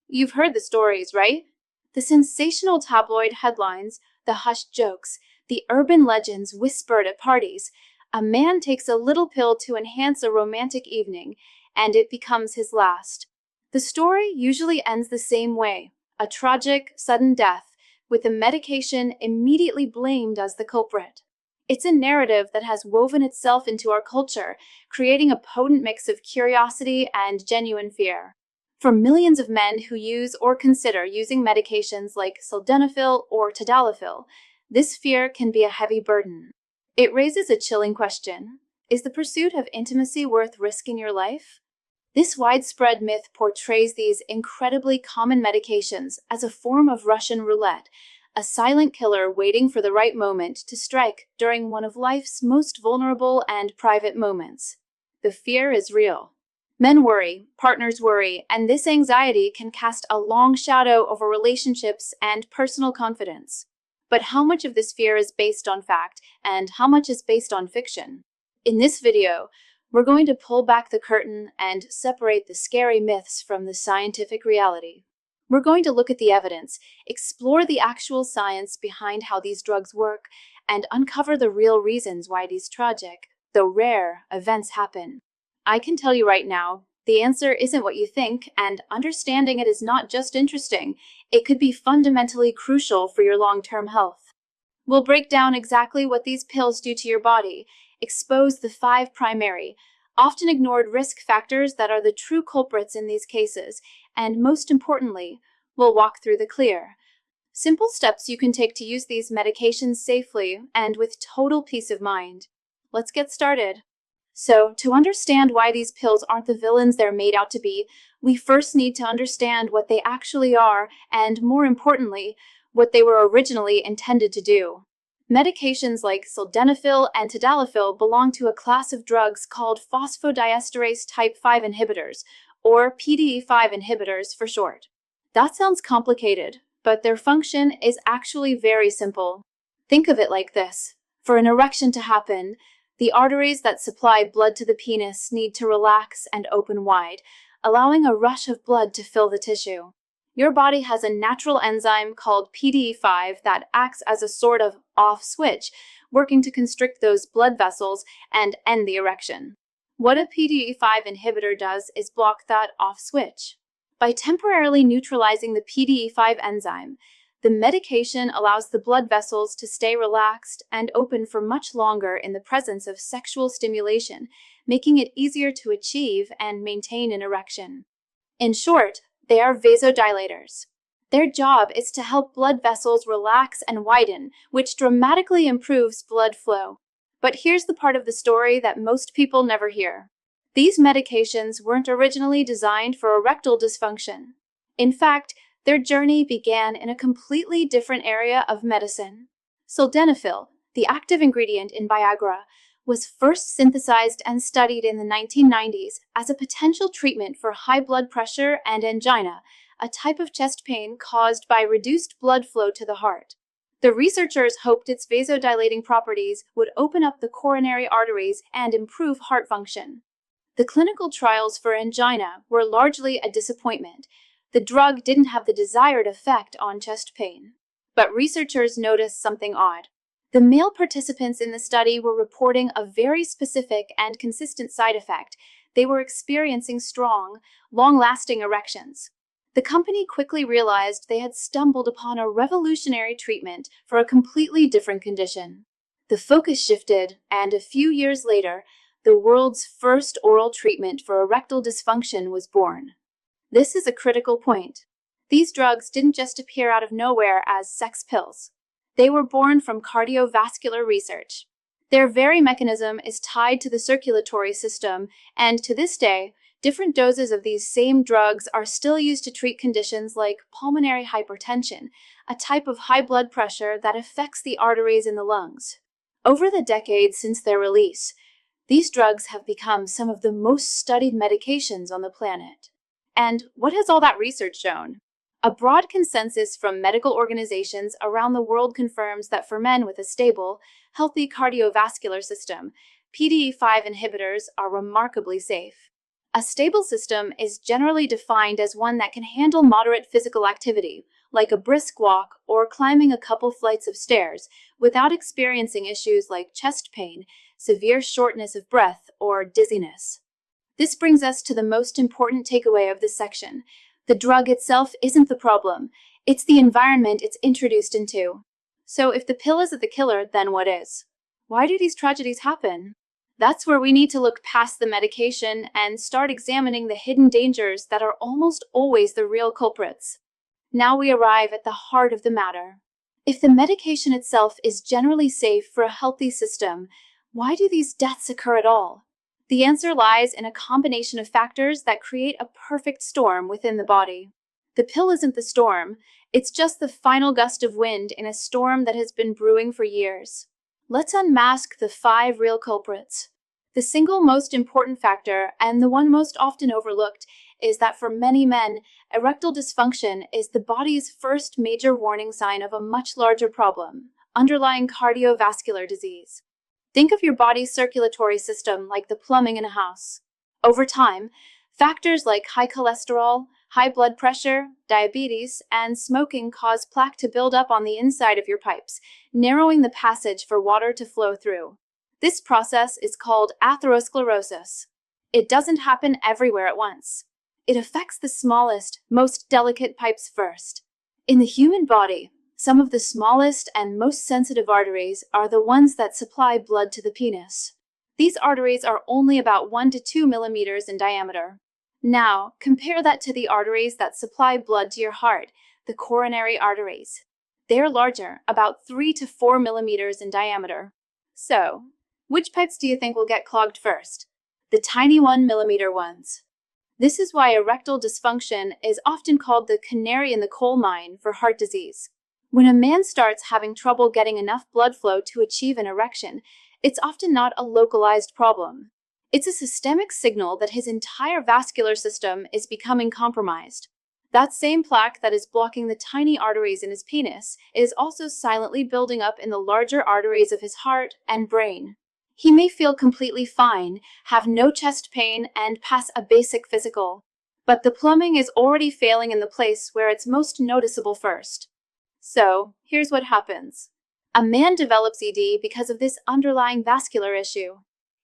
You've heard the stories, right? The sensational tabloid headlines, the hushed jokes, the urban legends whispered at parties. A man takes a little pill to enhance a romantic evening, and it becomes his last. The story usually ends the same way, a tragic, sudden death, with the medication immediately blamed as the culprit. It's a narrative that has woven itself into our culture, creating a potent mix of curiosity and genuine fear. For millions of men who use or consider using medications like sildenafil or tadalafil, this fear can be a heavy burden. It raises a chilling question. Is the pursuit of intimacy worth risking your life? This widespread myth portrays these incredibly common medications as a form of Russian roulette, a silent killer waiting for the right moment to strike during one of life's most vulnerable and private moments. The fear is real. Men worry, partners worry, and this anxiety can cast a long shadow over relationships and personal confidence. But how much of this fear is based on fact, and how much is based on fiction? In this video, we're going to pull back the curtain and separate the scary myths from the scientific reality. We're going to look at the evidence, explore the actual science behind how these drugs work, and uncover the real reasons why these tragic, though rare, events happen. I can tell you right now, the answer isn't what you think, and understanding it is not just interesting, it could be fundamentally crucial for your long-term health. We'll break down exactly what these pills do to your body, expose the 5 primary, often ignored risk factors that are the true culprits in these cases, and most importantly, we'll walk through the clear, simple steps you can take to use these medications safely and with total peace of mind. Let's get started. So, to understand why these pills aren't the villains they're made out to be, we first need to understand what they actually are, and more importantly, what they were originally intended to do. Medications like sildenafil and tadalafil belong to a class of drugs called phosphodiesterase type 5 inhibitors, or PDE5 inhibitors for short. That sounds complicated, but their function is actually very simple. Think of it like this. For an erection to happen, the arteries that supply blood to the penis need to relax and open wide, allowing a rush of blood to fill the tissue. Your body has a natural enzyme called PDE5 that acts as a sort of off switch, working to constrict those blood vessels and end the erection. What a PDE5 inhibitor does is block that off switch. By temporarily neutralizing the PDE5 enzyme, the medication allows the blood vessels to stay relaxed and open for much longer in the presence of sexual stimulation, making it easier to achieve and maintain an erection. In short, they are vasodilators. Their job is to help blood vessels relax and widen, which dramatically improves blood flow. But here's the part of the story that most people never hear. These medications weren't originally designed for erectile dysfunction. In fact, their journey began in a completely different area of medicine. Sildenafil, the active ingredient in Viagra, was first synthesized and studied in the 1990s as a potential treatment for high blood pressure and angina, a type of chest pain caused by reduced blood flow to the heart. The researchers hoped its vasodilating properties would open up the coronary arteries and improve heart function. The clinical trials for angina were largely a disappointment. The drug didn't have the desired effect on chest pain. But researchers noticed something odd. The male participants in the study were reporting a very specific and consistent side effect. They were experiencing strong, long-lasting erections. The company quickly realized they had stumbled upon a revolutionary treatment for a completely different condition. The focus shifted, and a few years later, the world's first oral treatment for erectile dysfunction was born. This is a critical point. These drugs didn't just appear out of nowhere as sex pills. They were born from cardiovascular research. Their very mechanism is tied to the circulatory system, and to this day, different doses of these same drugs are still used to treat conditions like pulmonary hypertension, a type of high blood pressure that affects the arteries in the lungs. Over the decades since their release, these drugs have become some of the most studied medications on the planet. And what has all that research shown? A broad consensus from medical organizations around the world confirms that for men with a stable, healthy cardiovascular system, PDE5 inhibitors are remarkably safe. A stable system is generally defined as one that can handle moderate physical activity, like a brisk walk or climbing a couple flights of stairs, without experiencing issues like chest pain, severe shortness of breath, or dizziness. This brings us to the most important takeaway of this section. The drug itself isn't the problem. It's the environment it's introduced into. So if the pill isn't the killer, then what is? Why do these tragedies happen? That's where we need to look past the medication and start examining the hidden dangers that are almost always the real culprits. Now we arrive at the heart of the matter. If the medication itself is generally safe for a healthy system, why do these deaths occur at all? The answer lies in a combination of factors that create a perfect storm within the body. The pill isn't the storm, it's just the final gust of wind in a storm that has been brewing for years. Let's unmask the 5 real culprits. The single most important factor, and the one most often overlooked, is that for many men, erectile dysfunction is the body's first major warning sign of a much larger problem, underlying cardiovascular disease. Think of your body's circulatory system like the plumbing in a house. Over time, factors like high cholesterol, high blood pressure, diabetes, and smoking cause plaque to build up on the inside of your pipes, narrowing the passage for water to flow through. This process is called atherosclerosis. It doesn't happen everywhere at once. It affects the smallest, most delicate pipes first. In the human body, some of the smallest and most sensitive arteries are the ones that supply blood to the penis. These arteries are only about 1 to 2 millimeters in diameter. Now, compare that to the arteries that supply blood to your heart, the coronary arteries. They're larger, about 3 to 4 millimeters in diameter. So, which pipes do you think will get clogged first? The tiny 1 millimeter ones. This is why erectile dysfunction is often called the canary in the coal mine for heart disease. When a man starts having trouble getting enough blood flow to achieve an erection, it's often not a localized problem. It's a systemic signal that his entire vascular system is becoming compromised. That same plaque that is blocking the tiny arteries in his penis is also silently building up in the larger arteries of his heart and brain. He may feel completely fine, have no chest pain, and pass a basic physical. But the plumbing is already failing in the place where it's most noticeable first. So, here's what happens. A man develops ED because of this underlying vascular issue.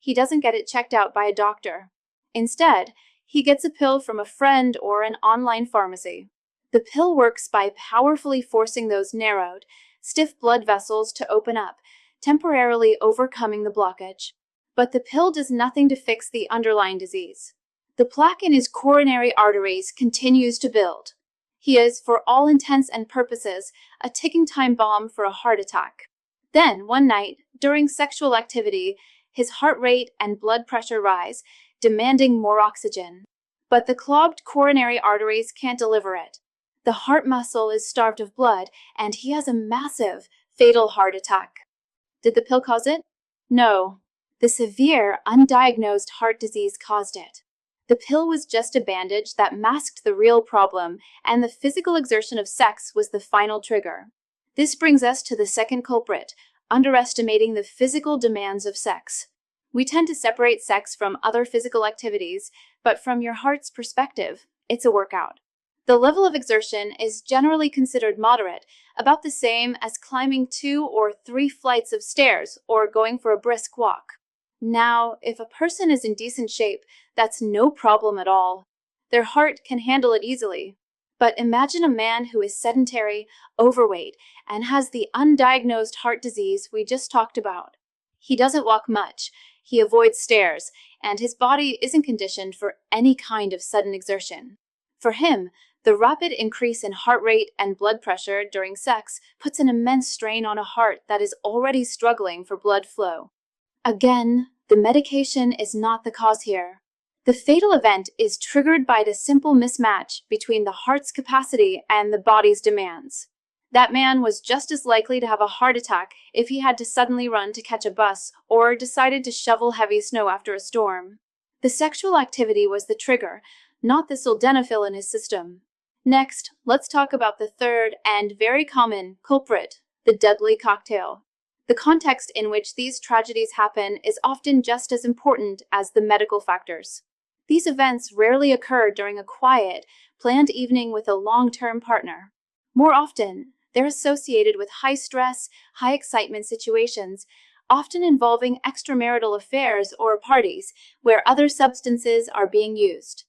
He doesn't get it checked out by a doctor. Instead, he gets a pill from a friend or an online pharmacy. The pill works by powerfully forcing those narrowed, stiff blood vessels to open up, temporarily overcoming the blockage. But the pill does nothing to fix the underlying disease. The plaque in his coronary arteries continues to build. He is, for all intents and purposes, a ticking time bomb for a heart attack. Then, one night, during sexual activity, his heart rate and blood pressure rise, demanding more oxygen. But the clogged coronary arteries can't deliver it. The heart muscle is starved of blood, and he has a massive, fatal heart attack. Did the pill cause it? No. The severe, undiagnosed heart disease caused it. The pill was just a bandage that masked the real problem, and the physical exertion of sex was the final trigger. This brings us to the second culprit, underestimating the physical demands of sex. We tend to separate sex from other physical activities, but from your heart's perspective, it's a workout. The level of exertion is generally considered moderate, about the same as climbing 2 or 3 flights of stairs or going for a brisk walk. Now, if a person is in decent shape, that's no problem at all. Their heart can handle it easily. But imagine a man who is sedentary, overweight, and has the undiagnosed heart disease we just talked about. He doesn't walk much, he avoids stairs, and his body isn't conditioned for any kind of sudden exertion. For him, the rapid increase in heart rate and blood pressure during sex puts an immense strain on a heart that is already struggling for blood flow. Again, the medication is not the cause here. The fatal event is triggered by the simple mismatch between the heart's capacity and the body's demands. That man was just as likely to have a heart attack if he had to suddenly run to catch a bus or decided to shovel heavy snow after a storm. The sexual activity was the trigger, not the sildenafil in his system. Next, let's talk about the third and very common culprit, the deadly cocktail. The context in which these tragedies happen is often just as important as the medical factors. These events rarely occur during a quiet, planned evening with a long-term partner. More often, they're associated with high-stress, high-excitement situations, often involving extramarital affairs or parties where other substances are being used.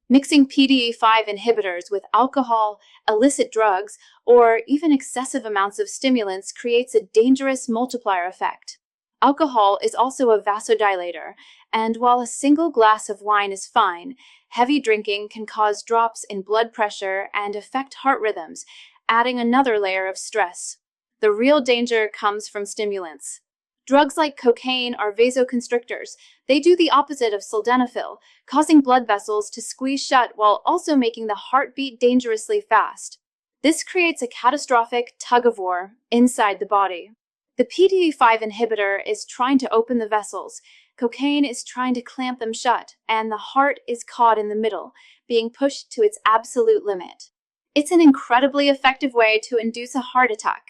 Mixing PDE5 inhibitors with alcohol, illicit drugs, or even excessive amounts of stimulants creates a dangerous multiplier effect. Alcohol is also a vasodilator, and while a single glass of wine is fine, heavy drinking can cause drops in blood pressure and affect heart rhythms, adding another layer of stress. The real danger comes from stimulants. Drugs like cocaine are vasoconstrictors. They do the opposite of sildenafil, causing blood vessels to squeeze shut while also making the heart beat dangerously fast. This creates a catastrophic tug-of-war inside the body. The PDE5 inhibitor is trying to open the vessels, cocaine is trying to clamp them shut, and the heart is caught in the middle, being pushed to its absolute limit. It's an incredibly effective way to induce a heart attack.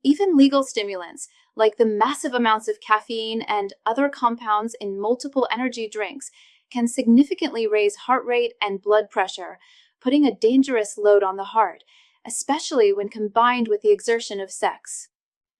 Even legal stimulants, like the massive amounts of caffeine and other compounds in multiple energy drinks, can significantly raise heart rate and blood pressure, putting a dangerous load on the heart, especially when combined with the exertion of sex.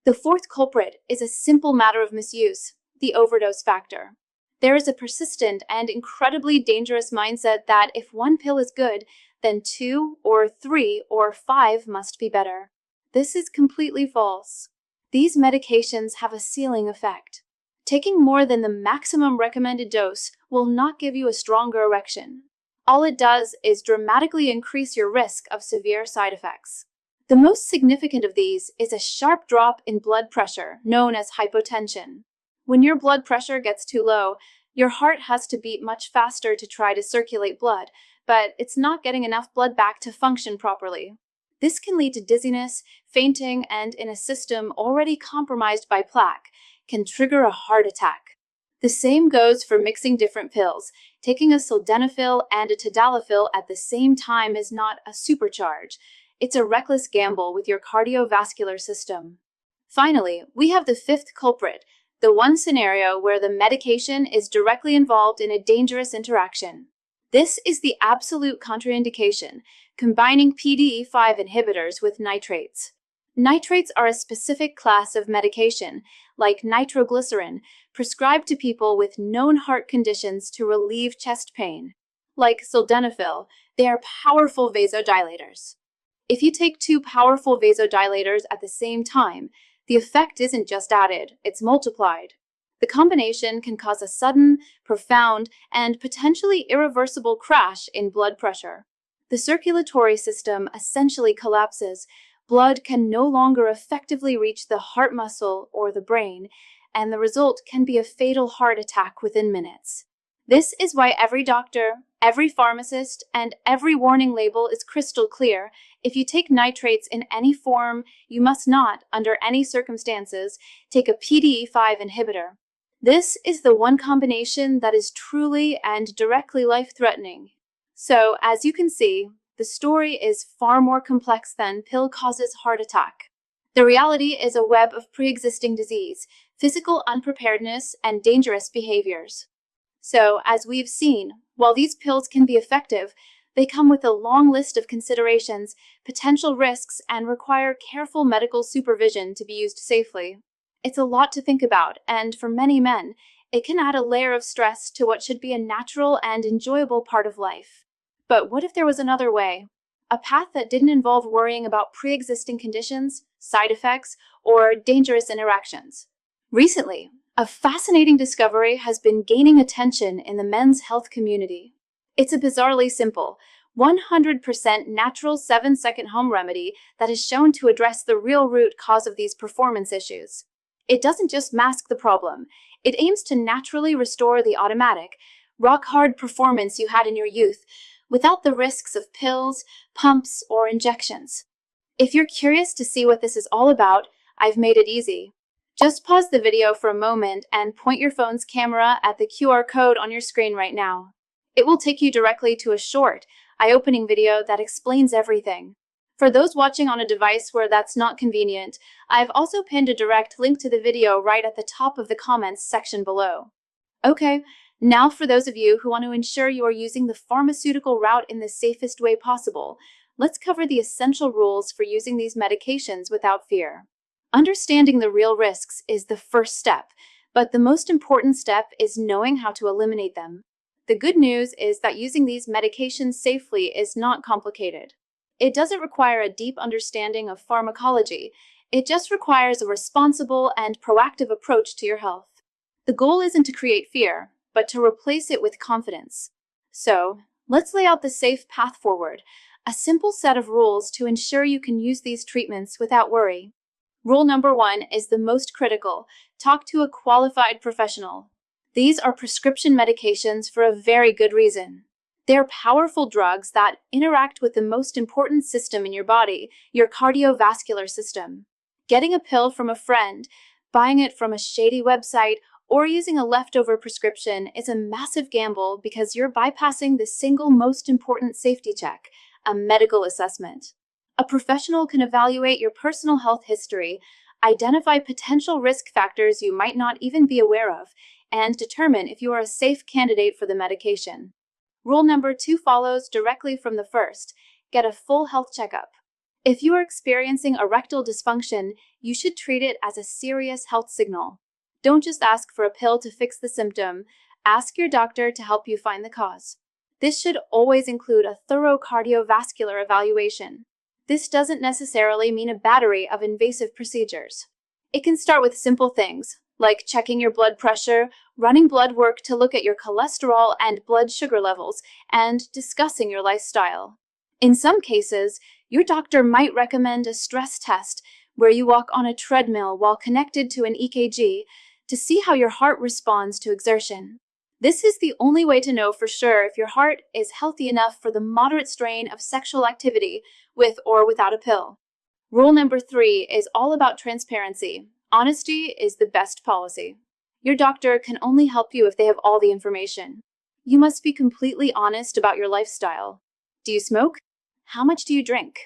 The fourth culprit is a simple matter of misuse, the overdose factor. There is a persistent and incredibly dangerous mindset that if one pill is good, then 2 or 3 or 5 must be better. This is completely false. These medications have a ceiling effect. Taking more than the maximum recommended dose will not give you a stronger erection. All it does is dramatically increase your risk of severe side effects. The most significant of these is a sharp drop in blood pressure, known as hypotension. When your blood pressure gets too low, your heart has to beat much faster to try to circulate blood, but it's not getting enough blood back to function properly. This can lead to dizziness, fainting, and in a system already compromised by plaque, can trigger a heart attack. The same goes for mixing different pills. Taking a sildenafil and a tadalafil at the same time is not a supercharge. It's a reckless gamble with your cardiovascular system. Finally, we have the fifth culprit, the one scenario where the medication is directly involved in a dangerous interaction. This is the absolute contraindication, combining PDE5 inhibitors with nitrates. Nitrates are a specific class of medication, like nitroglycerin, prescribed to people with known heart conditions to relieve chest pain. Like sildenafil, they are powerful vasodilators. If you take 2 powerful vasodilators at the same time, the effect isn't just added, it's multiplied. The combination can cause a sudden, profound, and potentially irreversible crash in blood pressure. The circulatory system essentially collapses, blood can no longer effectively reach the heart muscle or the brain, and the result can be a fatal heart attack within minutes. This is why every doctor, every pharmacist, and every warning label is crystal clear. If you take nitrates in any form, you must not, under any circumstances, take a PDE5 inhibitor. This is the one combination that is truly and directly life-threatening. So, as you can see, the story is far more complex than pill causes heart attack. The reality is a web of pre-existing disease, physical unpreparedness, and dangerous behaviors. So, as we've seen, while these pills can be effective, they come with a long list of considerations, potential risks, and require careful medical supervision to be used safely. It's a lot to think about, and for many men, it can add a layer of stress to what should be a natural and enjoyable part of life. But what if there was another way? A path that didn't involve worrying about pre-existing conditions, side effects, or dangerous interactions. Recently, a fascinating discovery has been gaining attention in the men's health community. It's a bizarrely simple, 100% natural 7-second home remedy that is shown to address the real root cause of these performance issues. It doesn't just mask the problem, it aims to naturally restore the automatic, rock-hard performance you had in your youth, without the risks of pills, pumps, or injections. If you're curious to see what this is all about, I've made it easy. Just pause the video for a moment and point your phone's camera at the QR code on your screen right now. It will take you directly to a short, eye-opening video that explains everything. For those watching on a device where that's not convenient, I've also pinned a direct link to the video right at the top of the comments section below. Okay, Now, for those of you who want to ensure you are using the pharmaceutical route in the safest way possible, let's cover the essential rules for using these medications without fear. Understanding the real risks is the first step, but the most important step is knowing how to eliminate them. The good news is that using these medications safely is not complicated. It doesn't require a deep understanding of pharmacology. It just requires a responsible and proactive approach to your health. The goal isn't to create fear, but to replace it with confidence. So, let's lay out the safe path forward, a simple set of rules to ensure you can use these treatments without worry. Rule number 1 is the most critical. Talk to a qualified professional. These are prescription medications for a very good reason. They're powerful drugs that interact with the most important system in your body, your cardiovascular system. Getting a pill from a friend, buying it from a shady website, or using a leftover prescription is a massive gamble because you're bypassing the single most important safety check, a medical assessment. A professional can evaluate your personal health history, identify potential risk factors you might not even be aware of, and determine if you are a safe candidate for the medication. Rule number 2 follows directly from the first. Get a full health checkup. If you are experiencing erectile dysfunction, you should treat it as a serious health signal. Don't just ask for a pill to fix the symptom. Ask your doctor to help you find the cause. This should always include a thorough cardiovascular evaluation. This doesn't necessarily mean a battery of invasive procedures. It can start with simple things, like checking your blood pressure, running blood work to look at your cholesterol and blood sugar levels, and discussing your lifestyle. In some cases, your doctor might recommend a stress test where you walk on a treadmill while connected to an EKG to see how your heart responds to exertion. This is the only way to know for sure if your heart is healthy enough for the moderate strain of sexual activity with or without a pill. Rule number 3 is all about transparency. Honesty is the best policy. Your doctor can only help you if they have all the information. You must be completely honest about your lifestyle. Do you smoke? How much do you drink?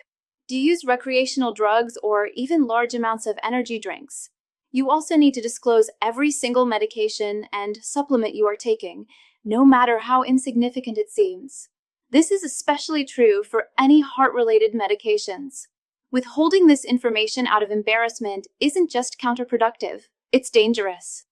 Do you use recreational drugs or even large amounts of energy drinks? You also need to disclose every single medication and supplement you are taking, no matter how insignificant it seems. This is especially true for any heart-related medications. Withholding this information out of embarrassment isn't just counterproductive, it's dangerous.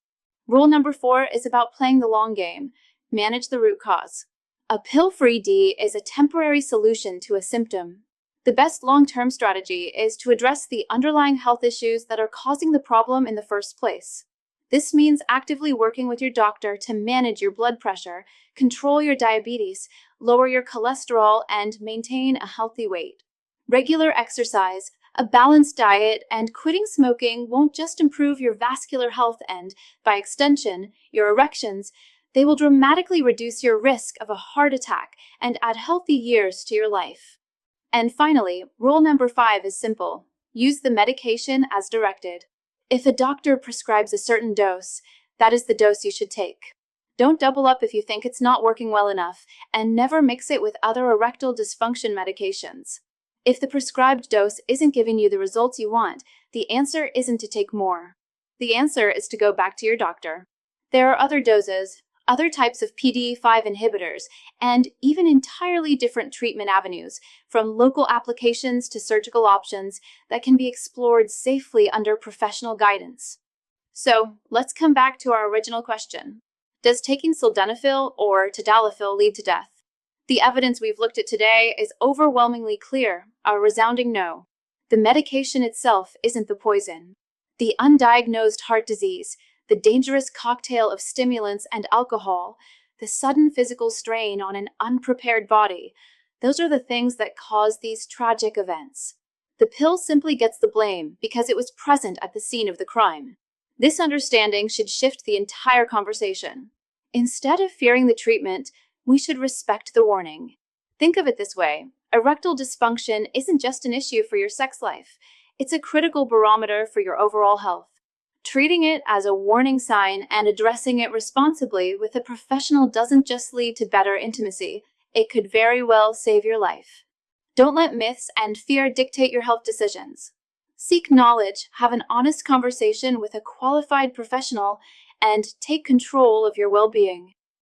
Rule number 4 is about playing the long game. Manage the root cause. A pill-free D is a temporary solution to a symptom. The best long-term strategy is to address the underlying health issues that are causing the problem in the first place. This means actively working with your doctor to manage your blood pressure, control your diabetes, lower your cholesterol, and maintain a healthy weight. Regular exercise, a balanced diet, and quitting smoking won't just improve your vascular health and, by extension, your erections. They will dramatically reduce your risk of a heart attack and add healthy years to your life. And finally, rule number 5 is simple. Use the medication as directed. If a doctor prescribes a certain dose, that is the dose you should take. Don't double up if you think it's not working well enough, and never mix it with other erectile dysfunction medications. If the prescribed dose isn't giving you the results you want, the answer isn't to take more. The answer is to go back to your doctor. There are other doses, other types of PDE5 inhibitors, and even entirely different treatment avenues, from local applications to surgical options, that can be explored safely under professional guidance. So, let's come back to our original question. Does taking sildenafil or tadalafil lead to death? The evidence we've looked at today is overwhelmingly clear, a resounding no. The medication itself isn't the poison. The undiagnosed heart disease, the dangerous cocktail of stimulants and alcohol, the sudden physical strain on an unprepared body, those are the things that cause these tragic events. The pill simply gets the blame because it was present at the scene of the crime. This understanding should shift the entire conversation. Instead of fearing the treatment, we should respect the warning. Think of it this way: erectile dysfunction isn't just an issue for your sex life. It's a critical barometer for your overall health. Treating it as a warning sign and addressing it responsibly with a professional doesn't just lead to better intimacy, it could very well save your life. Don't let myths and fear dictate your health decisions. Seek knowledge, have an honest conversation with a qualified professional, and take control of your well-being.